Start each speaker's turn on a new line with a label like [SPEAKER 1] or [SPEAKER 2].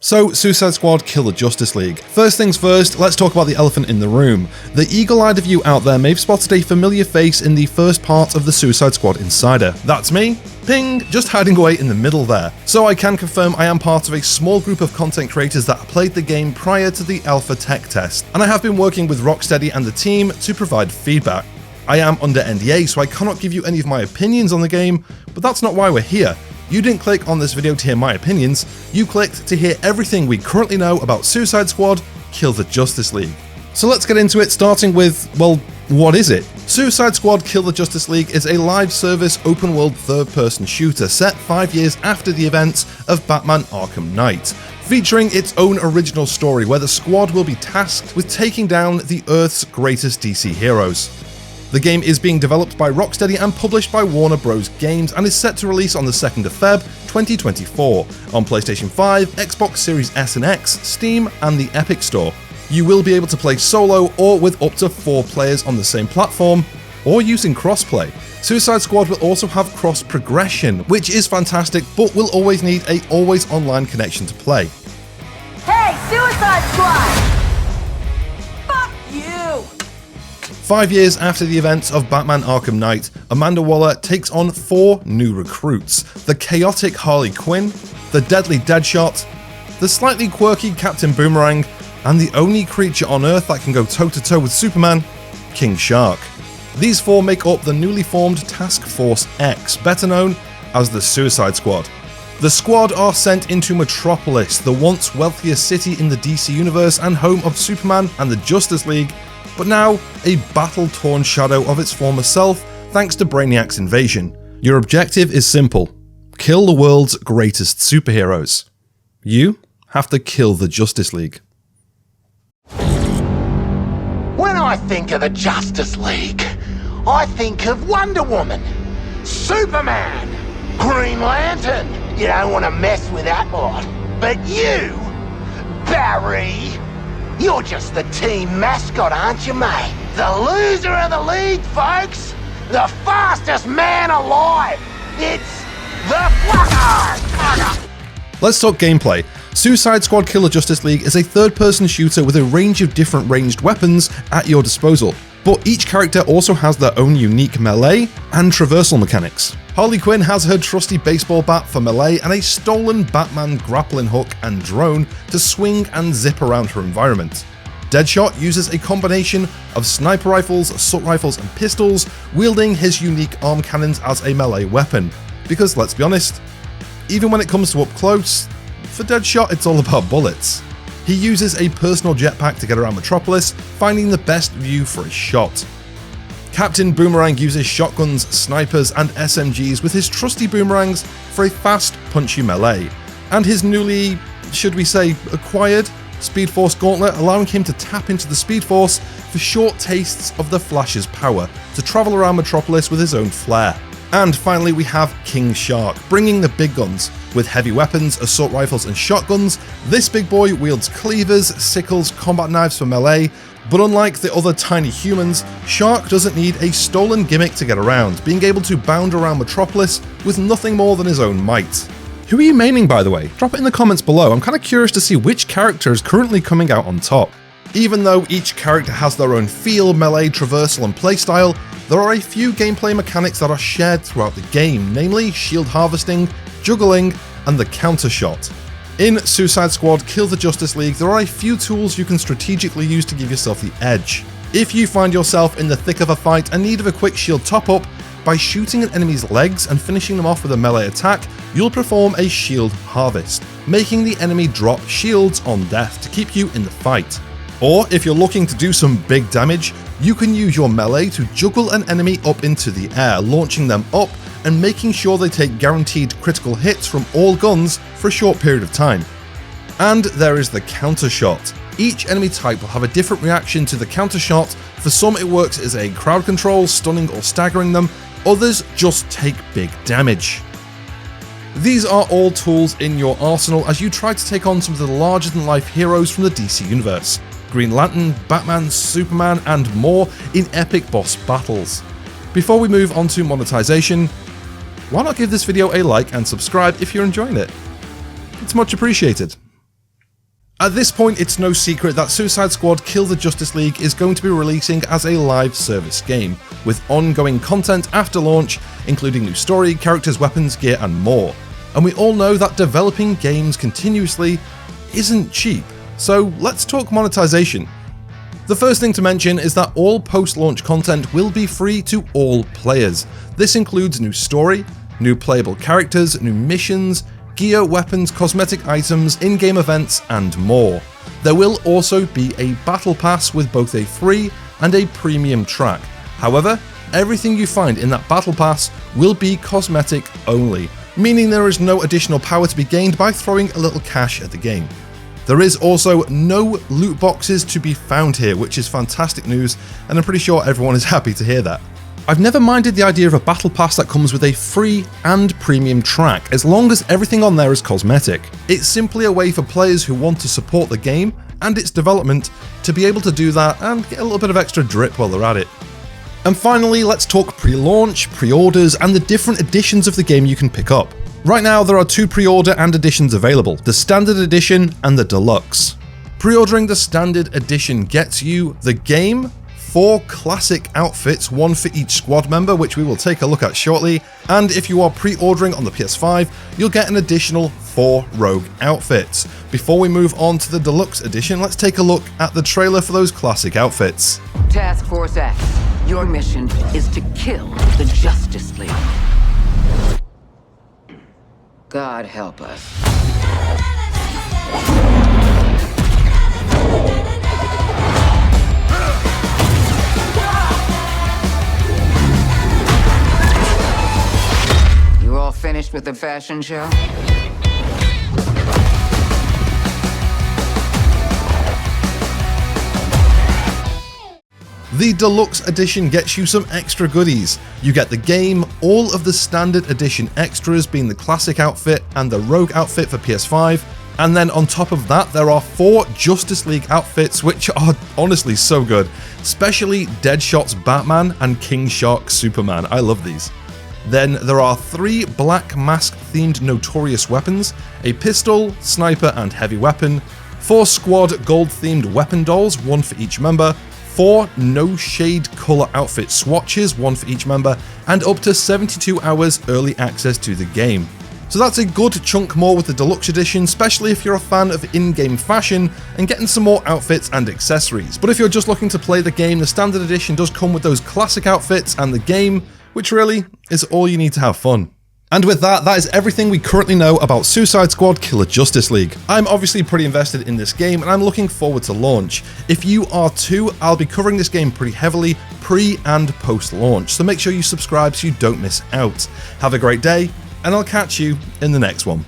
[SPEAKER 1] So, Suicide Squad Kill the Justice League. First things first, let's talk about the elephant in the room. The eagle-eyed of you out there may have spotted a familiar face in the first part of the Suicide Squad Insider. That's me. Ping, just hiding away in the middle there. So I can confirm I am part of a small group of content creators that played the game prior to the alpha tech test, and I have been working with Rocksteady and the team to provide feedback. I am under NDA, so I cannot give you any of my opinions on the game, but that's not why we're here. You didn't click on this video to hear my opinions, you clicked to hear everything we currently know about Suicide Squad Kill the Justice League. So let's get into it, starting with, well, what is it? Suicide Squad Kill the Justice League is a live service open world third-person shooter set 5 years after the events of Batman Arkham Knight, featuring its own original story where the squad will be tasked with taking down the Earth's greatest DC heroes. The game is being developed by Rocksteady and published by Warner Bros Games and is set to release on the 2nd of Feb 2024 on PlayStation 5, Xbox Series S and X, Steam and the Epic Store. You will be able to play solo or with up to 4 players on the same platform, or using crossplay. Suicide Squad will also have cross progression, which is fantastic but will always need a always online connection to play.
[SPEAKER 2] Hey, Suicide Squad! Fuck you!
[SPEAKER 1] 5 years after the events of Batman Arkham Knight, Amanda Waller takes on 4 new recruits: the chaotic Harley Quinn, the deadly Deadshot, the slightly quirky Captain Boomerang, and the only creature on Earth that can go toe-to-toe with Superman, King Shark. These 4 make up the newly formed Task Force X, better known as the Suicide Squad. The squad are sent into Metropolis, the once wealthiest city in the DC universe and home of Superman and the Justice League, but now a battle-torn shadow of its former self thanks to Brainiac's invasion. Your objective is simple: kill the world's greatest superheroes. You have to kill the Justice League.
[SPEAKER 3] When I think of the Justice League, I think of Wonder Woman, Superman, Green Lantern. You don't want to mess with that lot. But you, Barry, you're just the team mascot, aren't you, mate? The loser of the league, folks. The fastest man alive. It's the Flucker.
[SPEAKER 1] Let's talk gameplay. Suicide Squad Kill the Justice League is a third-person shooter with a range of different ranged weapons at your disposal, but each character also has their own unique melee and traversal mechanics. Harley Quinn has her trusty baseball bat for melee and a stolen Batman grappling hook and drone to swing and zip around her environment. Deadshot uses a combination of sniper rifles, assault rifles and pistols, wielding his unique arm cannons as a melee weapon, because let's be honest, even when it comes to up close, for Deadshot it's all about bullets. He uses a personal jetpack to get around Metropolis, finding the best view for a shot. Captain Boomerang uses shotguns, snipers and SMGs with his trusty boomerangs for a fast, punchy melee, and his newly, should we say, acquired Speed Force Gauntlet, allowing him to tap into the Speed Force for short tastes of the Flash's power to travel around Metropolis with his own flair. And finally we have King Shark, bringing the big guns. With heavy weapons, assault rifles and shotguns, this big boy wields cleavers, sickles, combat knives for melee, but unlike the other tiny humans, Shark doesn't need a stolen gimmick to get around, being able to bound around Metropolis with nothing more than his own might. Who are you maining, by the way? Drop it in the comments below, I'm kinda curious to see which character is currently coming out on top. Even though each character has their own feel, melee, traversal and playstyle, there are a few gameplay mechanics that are shared throughout the game, namely shield harvesting, juggling, and the counter shot. In Suicide Squad Kill the Justice League, there are a few tools you can strategically use to give yourself the edge. If you find yourself in the thick of a fight and need of a quick shield top up, by shooting an enemy's legs and finishing them off with a melee attack, you'll perform a shield harvest, making the enemy drop shields on death to keep you in the fight. Or if you're looking to do some big damage, you can use your melee to juggle an enemy up into the air, launching them up and making sure they take guaranteed critical hits from all guns for a short period of time. And there is the counter shot. Each enemy type will have a different reaction to the counter shot. For some it works as a crowd control, stunning or staggering them, others just take big damage. These are all tools in your arsenal as you try to take on some of the larger than life heroes from the DC universe. Green Lantern, Batman, Superman and more in epic boss battles. Before we move on to monetization, why not give this video a like and subscribe if you're enjoying it? It's much appreciated. At this point, it's no secret that Suicide Squad Kill the Justice League is going to be releasing as a live service game, with ongoing content after launch, including new story, characters, weapons, gear, and more. And we all know that developing games continuously isn't cheap, so let's talk monetization. The first thing to mention is that all post-launch content will be free to all players. This includes new story, new playable characters, new missions, gear, weapons, cosmetic items, in-game events, and more. There will also be a battle pass with both a free and a premium track. However, everything you find in that battle pass will be cosmetic only, meaning there is no additional power to be gained by throwing a little cash at the game. There is also no loot boxes to be found here, which is fantastic news, and I'm pretty sure everyone is happy to hear that. I've never minded the idea of a battle pass that comes with a free and premium track, as long as everything on there is cosmetic. It's simply a way for players who want to support the game and its development to be able to do that and get a little bit of extra drip while they're at it. And finally, let's talk pre-launch, pre-orders, and the different editions of the game you can pick up. Right now, there are 2 pre-order and editions available, the Standard Edition and the Deluxe. Pre-ordering the Standard Edition gets you the game, 4 classic outfits, 1 for each squad member, which we will take a look at shortly, and if you are pre-ordering on the PS5, you'll get an additional 4 rogue outfits. Before we move on to the Deluxe Edition, let's take a look at the trailer for those classic outfits.
[SPEAKER 4] Task Force X, your mission is to kill the Justice League. God help us. You all finished with the fashion show?
[SPEAKER 1] The Deluxe Edition gets you some extra goodies. You get the game, all of the Standard Edition extras being the classic outfit and the rogue outfit for PS5, and then on top of that there are 4 Justice League outfits which are honestly so good, especially Deadshot's Batman and King Shark's Superman. I love these. Then there are 3 Black Mask themed Notorious weapons, a pistol, sniper and heavy weapon, 4 Squad gold themed weapon dolls, 1 for each member, 4 no shade colour outfit swatches, 1 for each member, and up to 72 hours early access to the game. So that's a good chunk more with the Deluxe Edition, especially if you're a fan of in-game fashion and getting some more outfits and accessories. But if you're just looking to play the game, the Standard Edition does come with those classic outfits and the game, which really is all you need to have fun. And with that, that is everything we currently know about Suicide Squad Kill the Justice League. I'm obviously pretty invested in this game and I'm looking forward to launch. If you are too, I'll be covering this game pretty heavily pre and post launch, so make sure you subscribe so you don't miss out. Have a great day, and I'll catch you in the next one.